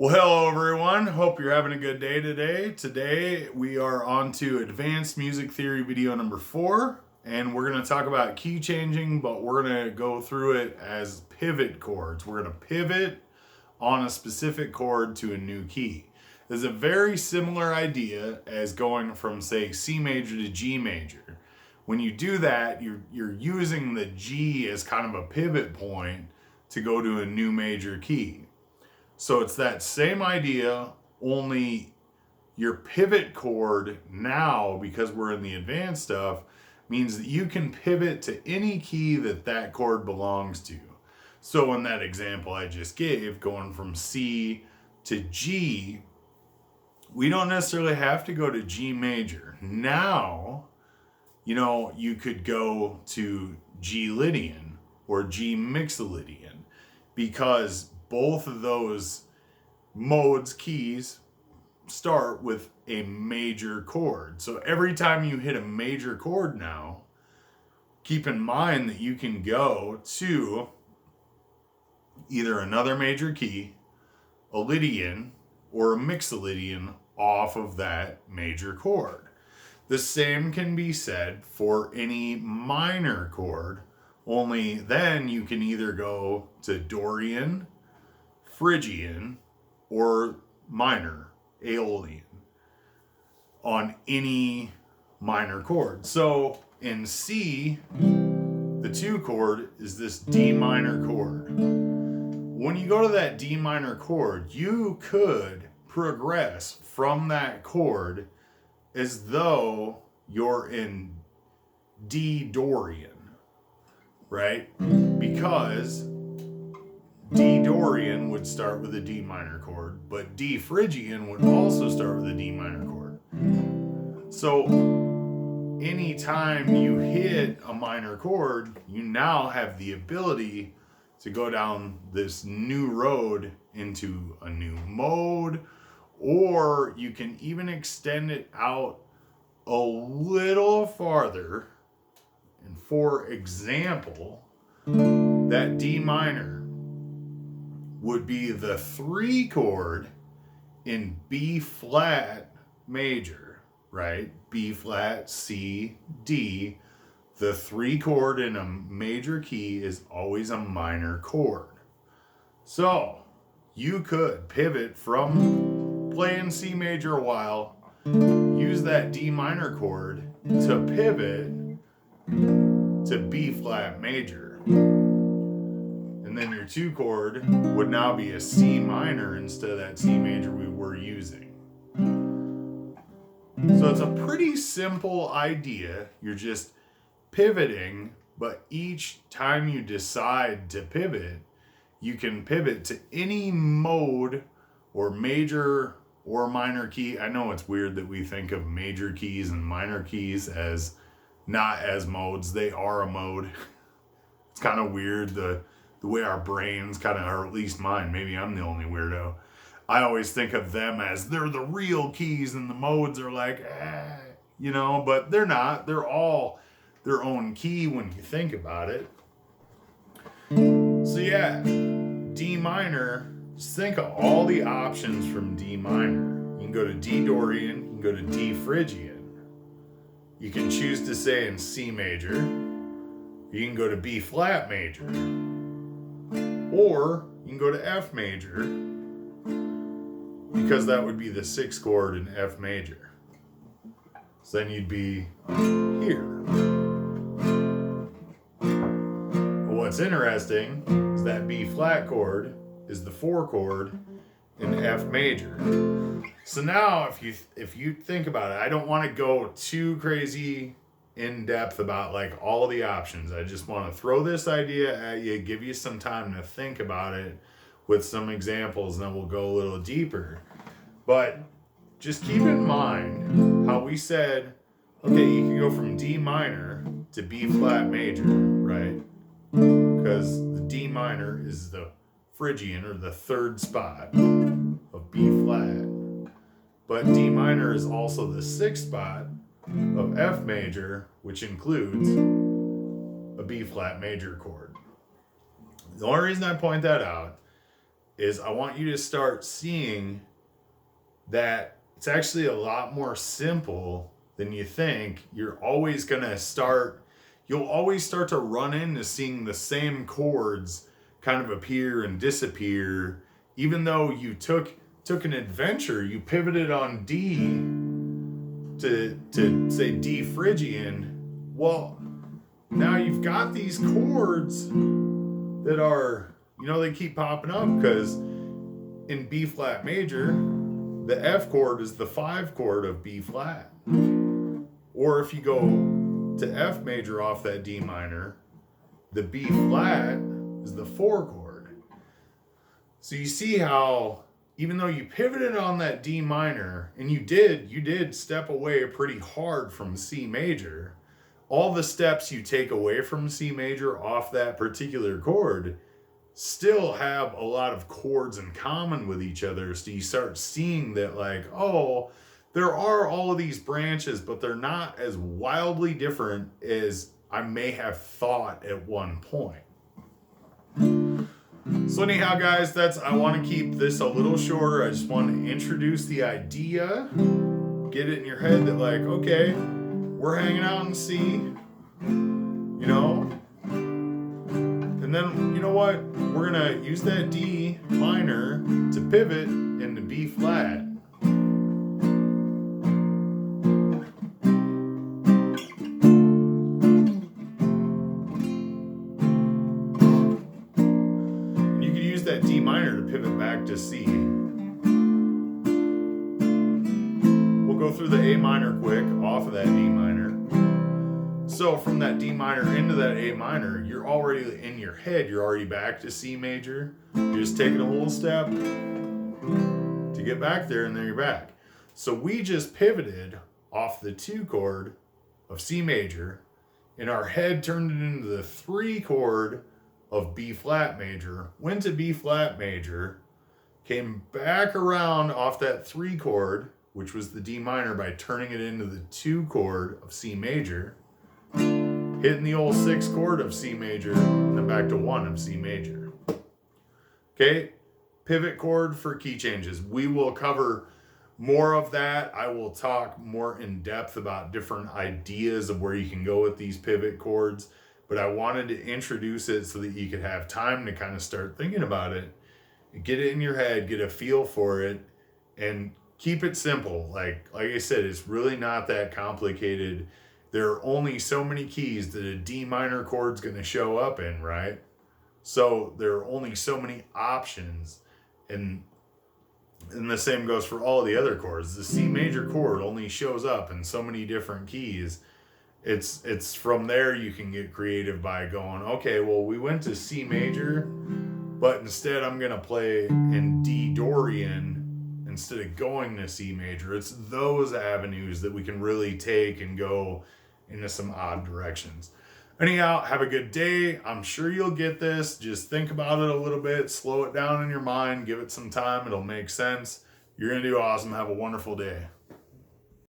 Well, hello everyone. Hope you're having a good day today. Today we are on to advanced music theory video number 4, and we're going to talk about key changing, but we're going to go through it as pivot chords. We're going to pivot on a specific chord to a new key. This is a very similar idea as going from, say, C major to G major. When you do that, you're using the G as kind of a pivot point to go to a new major key. So it's that same idea, only your pivot chord now, because we're in the advanced stuff, means that you can pivot to any key that chord belongs to. So in that example I just gave, going from C to G, we don't necessarily have to go to G major. Now, you could go to G Lydian or G Mixolydian, because both of those modes, keys, start with a major chord. So every time you hit a major chord now, keep in mind that you can go to either another major key, a Lydian, or a Mixolydian off of that major chord. The same can be said for any minor chord, only then you can either go to Dorian, Phrygian, or minor, Aeolian, on any minor chord. So in C, the 2 chord is this D minor chord. When you go to that D minor chord, you could progress from that chord as though you're in D Dorian, right? Because D Dorian would start with a D minor chord, but D Phrygian would also start with a D minor chord. So anytime you hit a minor chord, you now have the ability to go down this new road into a new mode, or you can even extend it out a little farther. And for example, that D minor would be the 3 chord in B flat major, right? B flat, C, D. The 3 chord in a major key is always a minor chord. So you could pivot from playing C major a while, use that D minor chord to pivot to B flat major. And then your 2 chord would now be a C minor instead of that C major we were using. So it's a pretty simple idea. You're just pivoting, but each time you decide to pivot, you can pivot to any mode or major or minor key. I know it's weird that we think of major keys and minor keys as not as modes. They are a mode. It's kind of weird the way our brains kind of, or at least mine, maybe I'm the only weirdo. I always think of them as they're the real keys and the modes are like, but they're not. They're all their own key when you think about it. So yeah, D minor, just think of all the options from D minor. You can go to D Dorian, you can go to D Phrygian. You can choose to stay in C major. You can go to B flat major. Or you can go to F major, because that would be the 6th chord in F major. So then you'd be here. But what's interesting is that B flat chord is the 4 chord in F major. So now if you think about it, I don't want to go too crazy in depth about like all of the options. I just want to throw this idea at you, give you some time to think about it with some examples, and then we'll go a little deeper. But just keep in mind how we said, okay, you can go from D minor to B flat major, right? Because the D minor is the Phrygian, or the 3rd spot of B flat. But D minor is also the 6th spot of F major, which includes a B flat major chord. The only reason I point that out is I want you to start seeing that it's actually a lot more simple than you think. You'll always start to run into seeing the same chords kind of appear and disappear, even though you took an adventure. You pivoted on D to say D Phrygian. Well, now you've got these chords that are, they keep popping up because in B flat major, the F chord is the 5 chord of B flat. Or if you go to F major off that D minor, the B flat is the 4 chord. So you see how even though you pivoted on that D minor, and you did step away pretty hard from C major, all the steps you take away from C major off that particular chord still have a lot of chords in common with each other. So you start seeing that, like, oh, there are all of these branches, but they're not as wildly different as I may have thought at one point. So anyhow, guys, I want to keep this a little shorter. I just want to introduce the idea, get it in your head that, like, okay, we're hanging out in C, and then, you know what? We're going to use that D minor to pivot into B flat. And you can use that D minor to pivot back to C. We'll go through the A minor quick off of that D minor. So from that D minor into that A minor, you're already in your head, you're already back to C major. You're just taking a little step to get back there, and then you're back. So we just pivoted off the 2 chord of C major, and our head turned it into the 3 chord of B flat major, went to B flat major, came back around off that 3 chord, which was the D minor, by turning it into the 2 chord of C major, hitting the old 6 chord of C major, and then back to 1 of C major. Okay, pivot chord for key changes. We will cover more of that. I will talk more in depth about different ideas of where you can go with these pivot chords, but I wanted to introduce it so that you could have time to kind of start thinking about it, get it in your head, get a feel for it, and keep it simple. Like I said, it's really not that complicated. There are only so many keys that a D minor chord's going to show up in, right? So there are only so many options, and the same goes for all the other chords. The C major chord only shows up in so many different keys. It's from there you can get creative by going, okay, well, we went to C major, but instead I'm going to play in D dorian instead of going to C major. It's those avenues that we can really take and go into some odd directions. Anyhow, have a good day. I'm sure you'll get this. Just think about it a little bit, slow it down in your mind, give it some time. It'll make sense. You're going to do awesome. Have a wonderful day.